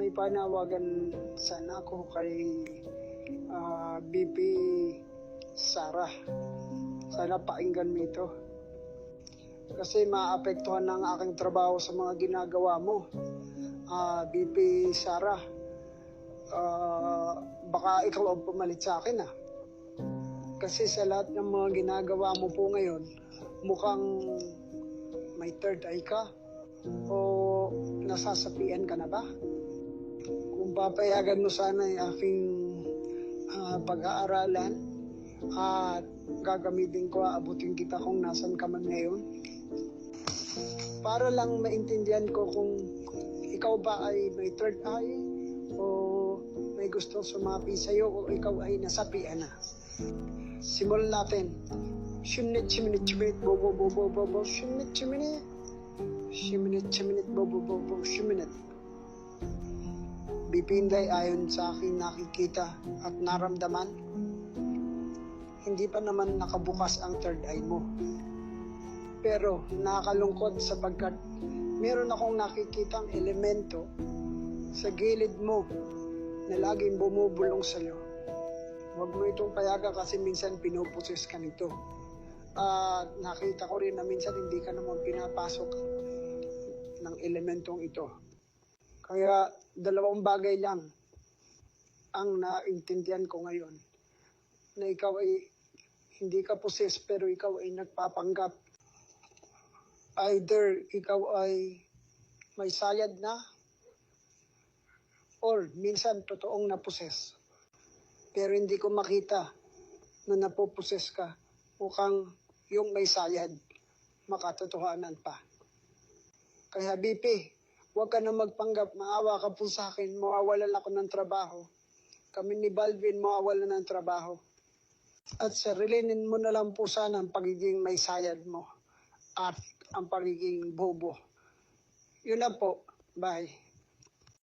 may panawagan sana ako kay BP Sara. Sana pakinggan mo ito. Kasi maapektuhan ng aking trabaho sa mga ginagawa mo. BP Sara, baka ikaw ang pumalit sa akin Kasi sa lahat ng mga ginagawa mo po ngayon, mukhang may third eye ka o nasasapian ka na ba? Kung papayagan mo sana yung aking pag-aaralan at gagamitin ko, abutin kita kung nasan ka man ngayon. Para lang maintindihan ko kung ikaw ba ay may third eye o may gustong sumapi sa'yo o ikaw ay nasapian na. Simulan natin. Shiminit, shiminit, shiminit, bobo, bobo, bobo, shiminit, shiminit. Shiminit, shiminit, bobo, bobo, shiminit. Bipinday, ayon sa aking nakikita at naramdaman, hindi pa naman nakabukas ang third eye mo. Pero nakakalungkot sapagkat meron akong nakikitang elemento sa gilid mo na laging bumubulong sa'yo. Huwag mo itong payagan kasi minsan pinuposes ka nito. Nakita ko rin na minsan hindi ka naman pinapasok ng elementong ito. Kaya dalawang bagay lang ang naintindihan ko ngayon. Na ikaw ay hindi ka poses pero ikaw ay nagpapanggap. Either ikaw ay may sayad na or minsan totoong naposes. Pero hindi ko makita na napoposes ka. Mukhang yung may sayad, makatotohanan pa. Kaya BP, huwag ka na magpanggap, maawa ka po sa akin, mawawalan ako ng trabaho. Kami ni Balvin mawawalan ng trabaho. At sarilinin mo na lang po sana ang pagiging may sayad mo at ang pagiging bobo. Yun na po. Bye.